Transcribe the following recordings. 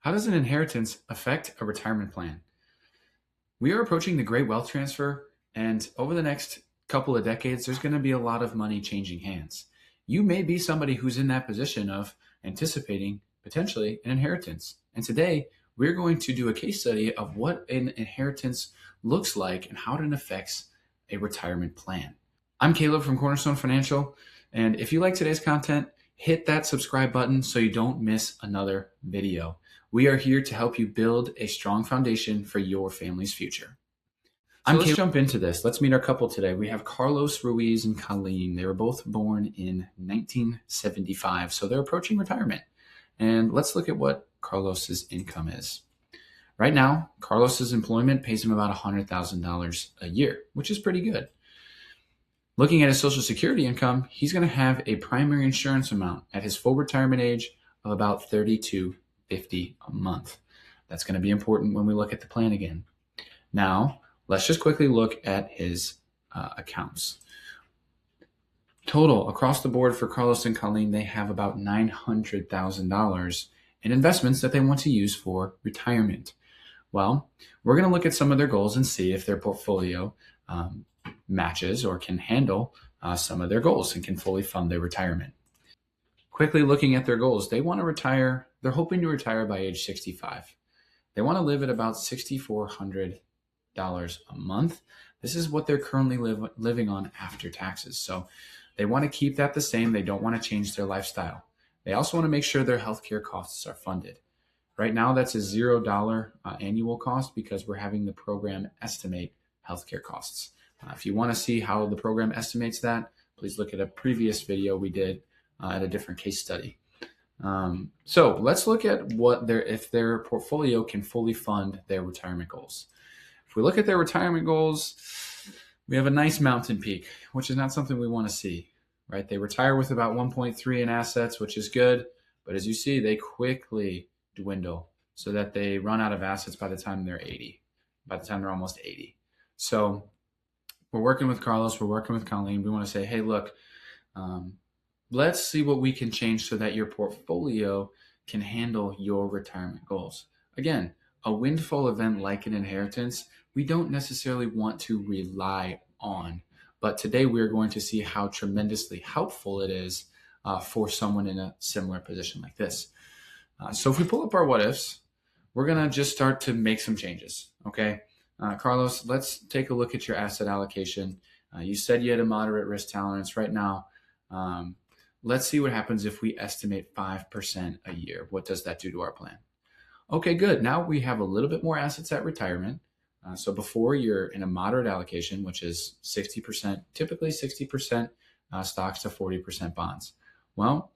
How does an inheritance affect a retirement plan? We are approaching the great wealth transfer, and over the next couple of decades, there's going to be a lot of money changing hands. You may be somebody who's in that position of anticipating potentially an inheritance. And today, we're going to do a case study of what an inheritance looks like and how it affects a retirement plan. I'm Caleb from Cornerstone Financial, and if you like today's content, hit that subscribe button so you don't miss another video. We are here to help you build a strong foundation for your family's future. Let's jump into this. Let's meet our couple today. We have Carlos Ruiz and Colleen. They were both born in 1975, so they're approaching retirement. And let's look at what Carlos's income is. Right now, Carlos's employment pays him about $100,000 a year, which is pretty good. Looking at his Social Security income, he's going to have a primary insurance amount at his full retirement age of about $32.50 a month. That's going to be important when we look at the plan again. Now, let's just quickly look at his accounts. Total across the board for Carlos and Colleen, they have about $900,000 in investments that they want to use for retirement. Well, we're going to look at some of their goals and see if their portfolio matches or can handle some of their goals and can fully fund their retirement. Quickly looking at their goals, they want to retire. They're hoping to retire by age 65. They want to live at about $6,400 a month. This is what they're currently living on after taxes. So they want to keep that the same. They don't want to change their lifestyle. They also want to make sure their healthcare costs are funded. Right now, that's a $0 annual cost because we're having the program estimate healthcare costs. If you want to see how the program estimates that, please look at a previous video we did at a different case study. So let's look at if their portfolio can fully fund their retirement goals. If we look at their retirement goals, we have a nice mountain peak, which is not something we want to see, right? They retire with about 1.3 in assets, which is good. But as you see, they quickly dwindle so that they run out of assets by the time they're 80, by the time they're almost 80. So we're working with Carlos, we're working with Colleen. We want to say, hey, look, let's see what we can change so that your portfolio can handle your retirement goals. Again, a windfall event like an inheritance, we don't necessarily want to rely on. But today we're going to see how tremendously helpful it is for someone in a similar position like this. So if we pull up our what ifs, we're going to just start to make some changes, okay? Carlos, let's take a look at your asset allocation. You said you had a moderate risk tolerance. Right now, let's see what happens if we estimate 5% a year. What does that do to our plan? Okay, good. Now we have a little bit more assets at retirement. So before, you're in a moderate allocation, which is 60%, typically 60% stocks to 40% bonds. Well,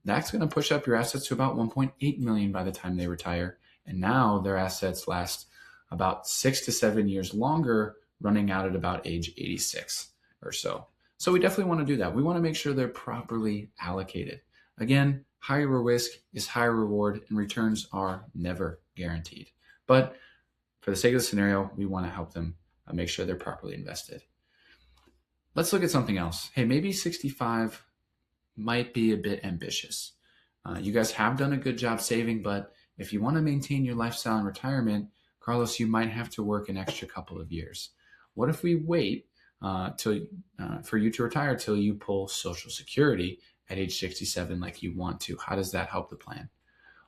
that's going to push up your assets to about 1.8 million by the time they retire. And now their assets last about 6 to 7 years longer, running out at about age 86 or so. So we definitely want to do that. We want to make sure they're properly allocated. Again, higher risk is higher reward, and returns are never guaranteed. But for the sake of the scenario, we want to help them make sure they're properly invested. Let's look at something else. Hey, maybe 65 might be a bit ambitious. You guys have done a good job saving, but if you want to maintain your lifestyle in retirement, Carlos, you might have to work an extra couple of years. What if we wait for you to retire till you pull Social Security at age 67 like you want to? How does that help the plan?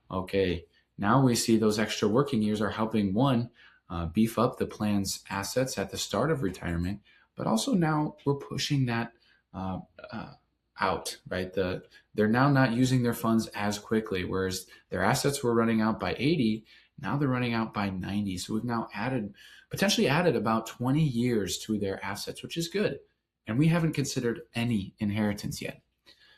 Okay, now we see those extra working years are helping, one, beef up the plan's assets at the start of retirement, but also now we're pushing that out, right? They're now not using their funds as quickly, whereas their assets were running out by 80, now they're running out by 90. So we've now potentially added about 20 years to their assets, which is good. And we haven't considered any inheritance yet.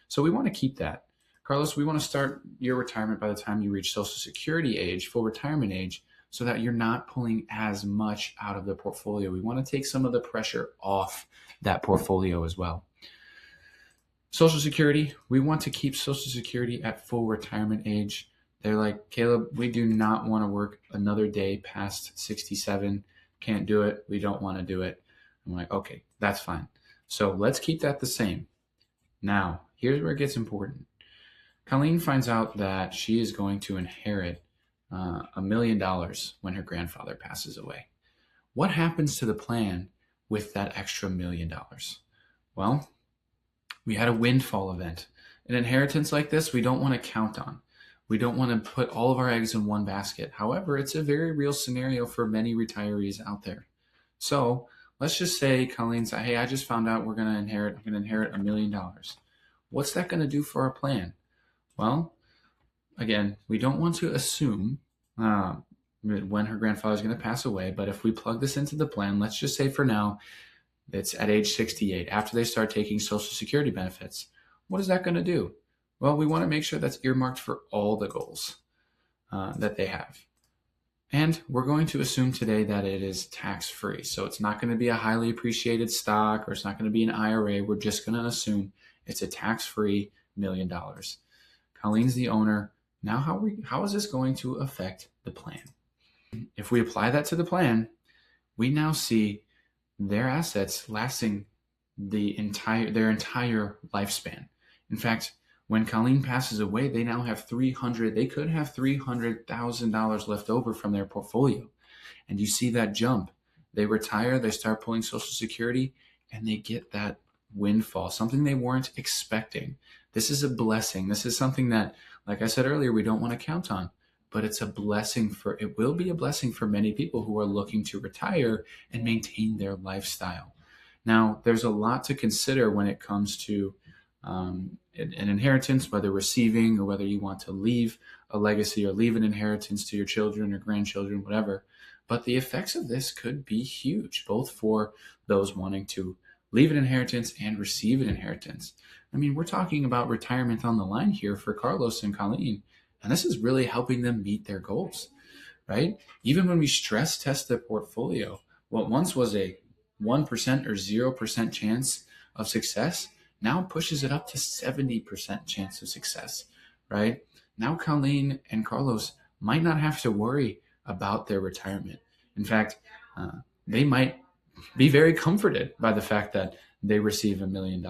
So we want to keep that. Carlos, we want to start your retirement by the time you reach Social Security age, full retirement age, so that you're not pulling as much out of the portfolio. We want to take some of the pressure off that portfolio as well. Social Security, we want to keep Social Security at full retirement age. They're like, Caleb, we do not want to work another day past 67. Can't do it. We don't want to do it. I'm like, okay, that's fine. So let's keep that the same. Now, here's where it gets important. Colleen finds out that she is going to inherit $1 million when her grandfather passes away. What happens to the plan with that extra $1 million? Well, we had a windfall event. An inheritance like this, we don't want to count on. We don't want to put all of our eggs in one basket. However, it's a very real scenario for many retirees out there. So let's just say Colleen's, hey, I just found out I'm going to inherit $1 million. What's that going to do for our plan? Well, again, we don't want to assume when her grandfather is going to pass away, but if we plug this into the plan, let's just say for now, it's at age 68, after they start taking Social Security benefits. What is that going to do? Well, we want to make sure that's earmarked for all the goals that they have. And we're going to assume today that it is tax-free. So it's not going to be a highly appreciated stock, or it's not going to be an IRA. We're just going to assume it's a tax-free $1 million. Colleen's the owner. Now, how is this going to affect the plan? If we apply that to the plan, we now see their assets lasting their entire lifespan. In fact, when Colleen passes away, they now have $300,000 left over from their portfolio. And you see that jump. They retire, they start pulling Social Security, and they get that windfall, something they weren't expecting. This is a blessing. This is something that, like I said earlier, we don't want to count on, but it will be a blessing for many people who are looking to retire and maintain their lifestyle. Now, there's a lot to consider when it comes to an inheritance, whether receiving or whether you want to leave a legacy or leave an inheritance to your children or grandchildren, whatever. But the effects of this could be huge, both for those wanting to leave an inheritance and receive an inheritance. I mean, we're talking about retirement on the line here for Carlos and Colleen, and this is really helping them meet their goals, right? Even when we stress test their portfolio, what once was a 1% or 0% chance of success now pushes it up to 70% chance of success, right? Now Colleen and Carlos might not have to worry about their retirement. In fact, they might be very comforted by the fact that they receive $1 million.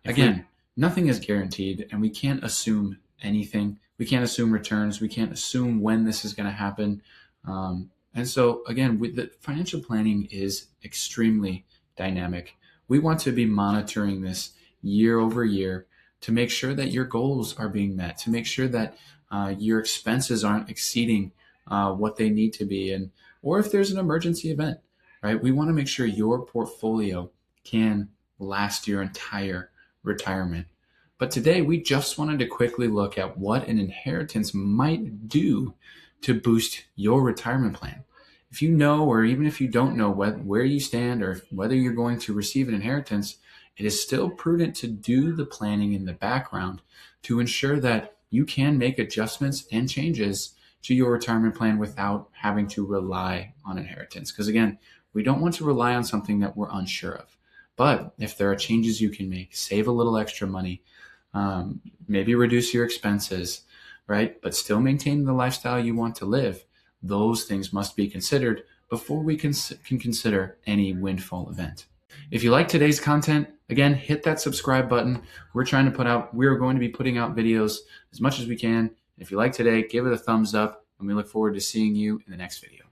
Again, nothing is guaranteed, and we can't assume anything. We can't assume returns. We can't assume when this is going to happen. And so, again, the financial planning is extremely dynamic. We want to be monitoring this year over year to make sure that your goals are being met, to make sure that your expenses aren't exceeding what they need to be, or if there's an emergency event, right? We want to make sure your portfolio can last your entire retirement. But today, we just wanted to quickly look at what an inheritance might do to boost your retirement plan. If you know, or even if you don't know where you stand or whether you're going to receive an inheritance, it is still prudent to do the planning in the background to ensure that you can make adjustments and changes to your retirement plan without having to rely on inheritance. Because again, we don't want to rely on something that we're unsure of. But if there are changes you can make, save a little extra money, maybe reduce your expenses, right? But still maintain the lifestyle you want to live. Those things must be considered before we can consider any windfall event. If you like today's content, again, hit that subscribe button. We're going to be putting out videos as much as we can. If you like today, give it a thumbs up, and we look forward to seeing you in the next video.